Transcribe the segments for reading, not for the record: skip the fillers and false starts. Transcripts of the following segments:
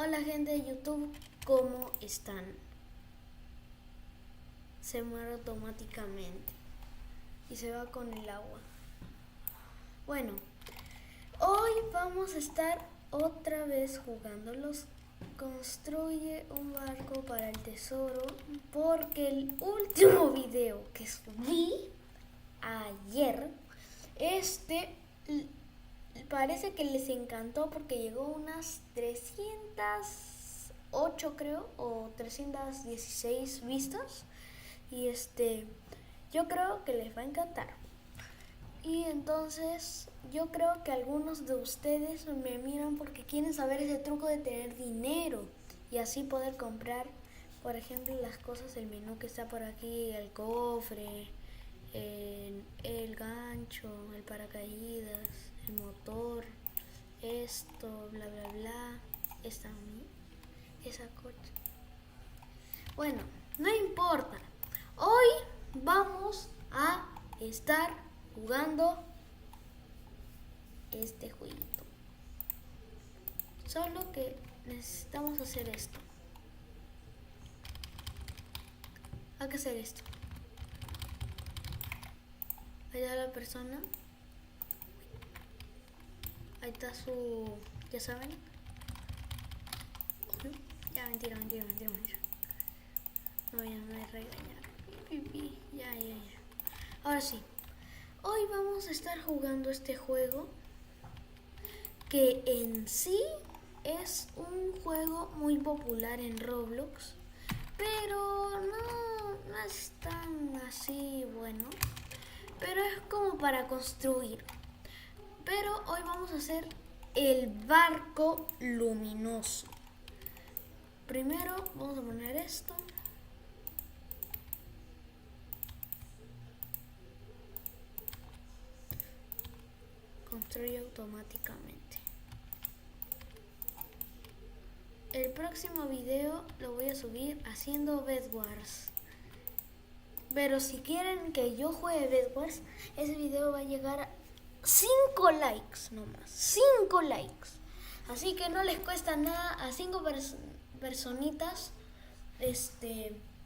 Hola gente de YouTube, ¿cómo están? Se muere automáticamente y se va con el agua. Bueno, hoy vamos a estar otra vez jugando los Construye un barco para el tesoro, porque el último video que subí ayer, parece que les encantó porque llegó unas 308 creo, o 316 vistas. Y yo creo que les va a encantar. Y entonces yo creo que algunos de ustedes me miran porque quieren saber ese truco de tener dinero y así poder comprar, por ejemplo, las cosas del menú que está por aquí: el cofre, el gancho, el paracaídas, el motor, esto, bla bla bla, esa coche. Bueno, no importa. Hoy vamos a estar jugando este jueguito. Solo que necesitamos hacer esto. Hay que hacer esto. Ahí está la persona. Ahí está su... ¿Ya saben? Ya, mentira. No, ya me voy a regañar. Ya. Ahora sí. Hoy vamos a estar jugando este juego, que en sí es un juego muy popular en Roblox, pero no es tan así bueno, pero es como para construir. Pero hoy vamos a hacer el barco luminoso. Primero vamos a poner esto. Construye automáticamente. El próximo video lo voy a subir haciendo Bed Wars. Pero si quieren que yo juegue Bed Wars, ese video va a llegar a 5 likes nomás. 5 likes. Así que no les cuesta nada a 5 personitas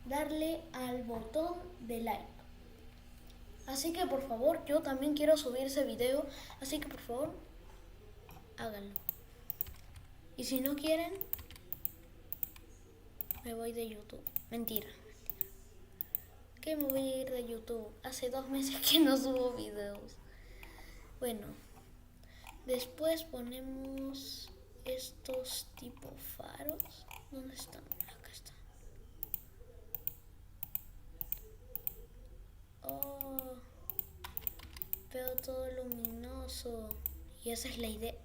darle al botón de like. Así que por favor, yo también quiero subir ese video. Así que por favor, háganlo. Y si no quieren, me voy de YouTube. Mentira. Que me voy a ir de YouTube. Hace 2 meses que no subo videos. Bueno, después ponemos estos tipo faros. ¿Dónde están? Acá están. Oh, veo todo luminoso. Y esa es la idea.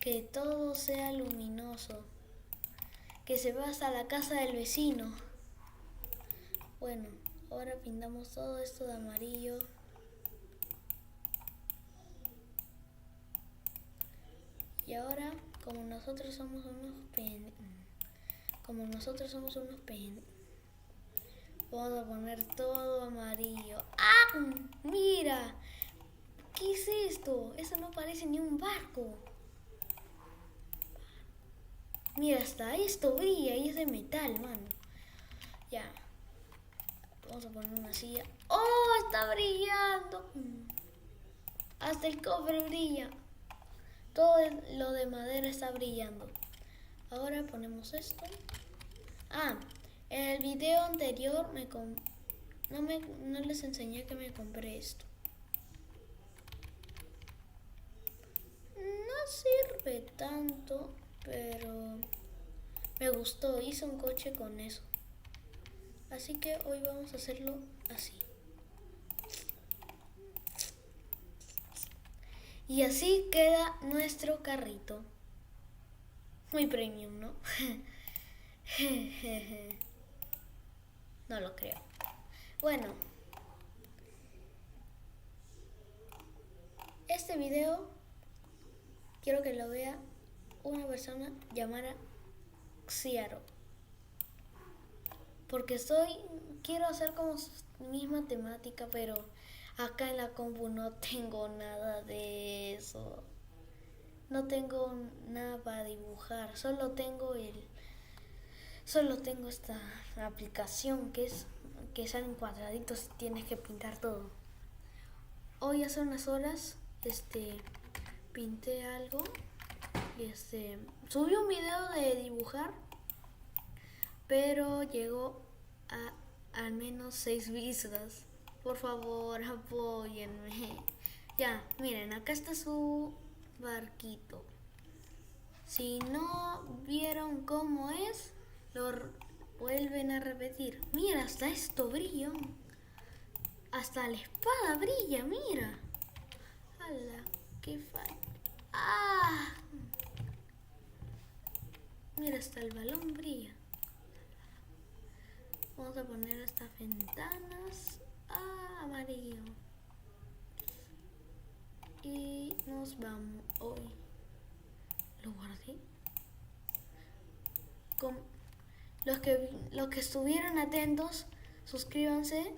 Que todo sea luminoso. Que se va hasta la casa del vecino. Bueno, ahora pintamos todo esto de amarillo. Y ahora, como nosotros somos unos vamos a poner todo amarillo. ¡Ah! ¡Mira! ¿Qué es esto? Eso no parece ni un barco. Mira, hasta esto brilla y es de metal, mano. Ya. Vamos a poner una silla. ¡Oh! Está brillando. Hasta el cofre brilla. Todo lo de madera está brillando. Ahora ponemos esto. En el video anterior no les enseñé que me compré esto. No sirve tanto, pero me gustó. Hice un coche con eso. Así que hoy vamos a hacerlo así. Y así queda nuestro carrito. Muy premium, ¿no? No lo creo. Bueno, este video quiero que lo vea una persona llamada Xiaro, porque quiero hacer como misma temática, pero Acá en la compu no tengo nada de eso. No tengo nada para dibujar. Solo tengo esta aplicación que salen cuadraditos y tienes que pintar todo. Hoy hace unas horas pinté algo y subí un video de dibujar, pero llegó a al menos 6 vistas. Por favor, apóyenme. Ya, miren, acá está su barquito. Si no vieron cómo es, lo vuelven a repetir. Mira, hasta esto brilla. Hasta la espada brilla, mira. ¡Hala! ¡Qué fallo! ¡Ah! Mira, hasta el balón brilla. Vamos a poner estas ventanas amarillo. Y nos vamos hoy. Lo guardé. Con los que estuvieron atentos, suscríbanse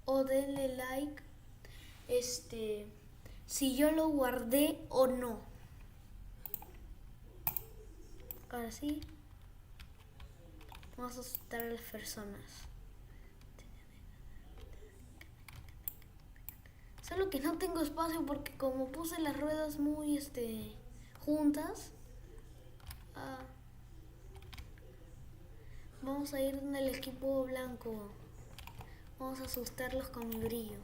o denle like. Si yo lo guardé o no. Ahora sí. Vamos a asustar a las personas. Solo que no tengo espacio porque como puse las ruedas muy juntas. Vamos a ir en el equipo blanco. Vamos a asustarlos con mi brillo.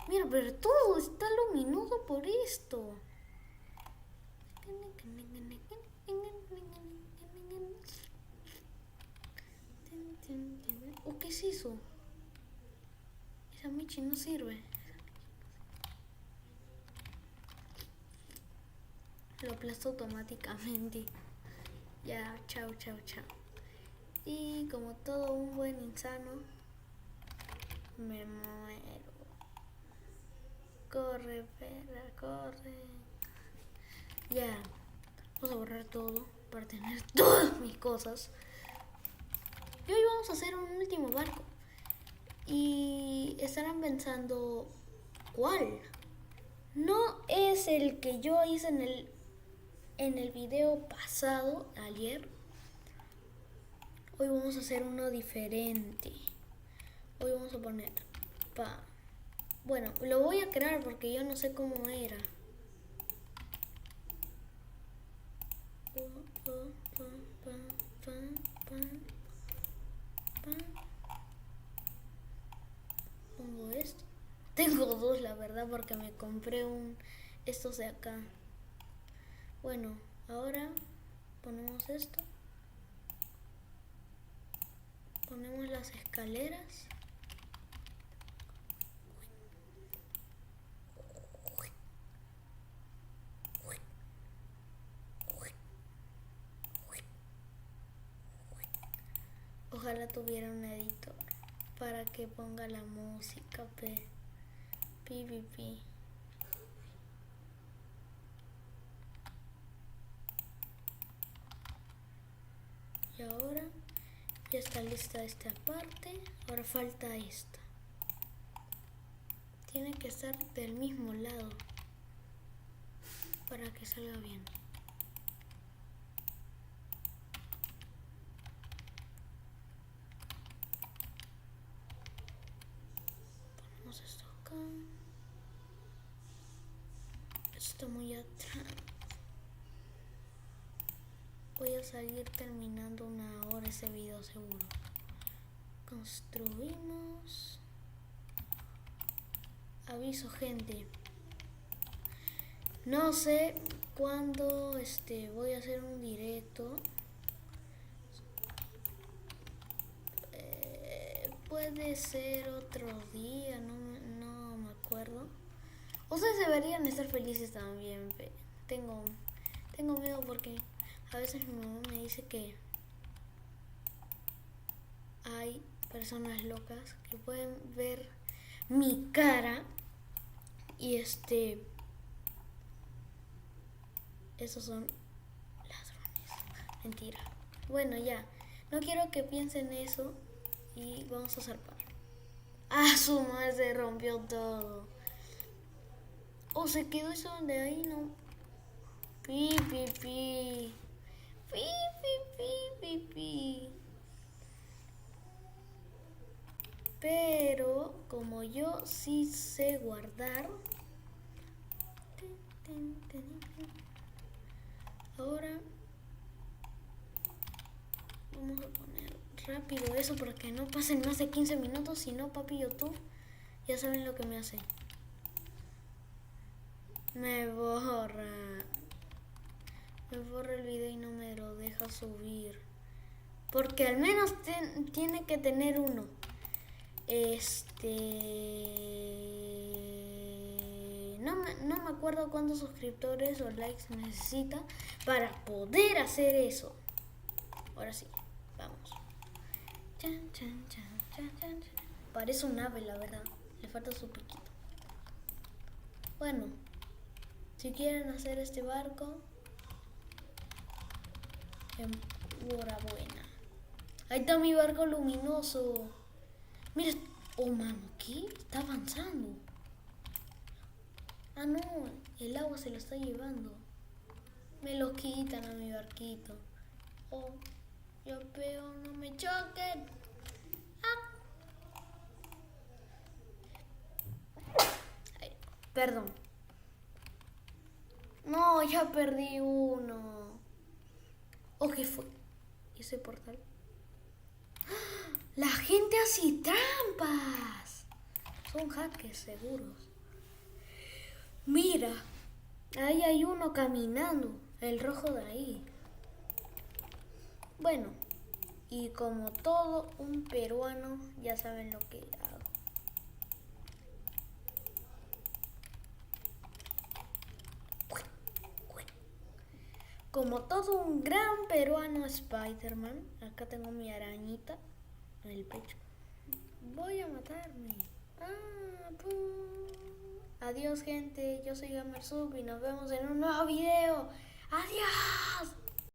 Mira, pero todo está luminoso por esto. ¿Qué es eso? Esa Michi no sirve. Lo aplasto automáticamente. Ya, chao. Y como todo un buen insano, me muero. Corre, perra, corre. Ya, vamos a borrar todo para tener todas mis cosas. Y hoy vamos a hacer un último barco. Y estarán pensando, ¿cuál? No es el que yo hice en el video pasado, ayer. Hoy vamos a hacer uno diferente. Hoy vamos a poner Bueno, lo voy a crear porque yo no sé cómo era. Pongo esto. Tengo dos, la verdad, porque me compré estos de acá. Bueno, ahora ponemos esto. Ponemos las escaleras. Ojalá tuviera un editor para que ponga la música, PvP. Y ahora ya está lista esta parte. Ahora falta esta. Tiene que estar del mismo lado para que salga bien. Ponemos esto acá. Esto muy atrás. Voy a seguir terminando una hora ese video seguro. Construimos. Aviso, gente. No sé cuándo voy a hacer un directo. Puede ser otro día, no me acuerdo. Ustedes deberían estar felices también. Tengo miedo porque a veces mi mamá me dice que hay personas locas que pueden ver mi cara y esos son ladrones. Mentira. Bueno, ya. No quiero que piensen eso y vamos a zarpar. Ah, su madre, se rompió todo. O se quedó eso de ahí, ¿no? Pi, pi, pi. Pi, pi, pi, pi, pi. Pero como yo sí sé guardar, ahora vamos a poner rápido eso para que no pasen más de 15 minutos. Si no, papi YouTube, ya saben lo que me hace. Me borra el video y no me lo deja subir. Porque al menos tiene que tener uno. No me acuerdo cuántos suscriptores o likes necesita para poder hacer eso. Ahora sí, vamos. Chan, chan, chan, chan, chan. Parece un ave, la verdad. Le falta su piquito. Bueno, si quieren hacer este barco, enhorabuena. Ahí está mi barco luminoso. Mira, oh mano, ¿qué? Está avanzando. Ah, no, el agua se lo está llevando. Me lo quitan a mi barquito. Oh, yo veo, no me choquen. Ah. Ay, perdón. No, ya perdí uno. Oh, ¿qué fue? ¿Ese portal? La gente hace trampas. Son hackers seguros. Mira, ahí hay uno caminando, el rojo de ahí. Bueno, y como todo un peruano, ya saben lo que hago. Como todo un gran peruano Spider-Man, acá tengo mi arañita en el pecho. Voy a matarme. Adiós gente, yo soy Gamersub y nos vemos en un nuevo video. Adiós.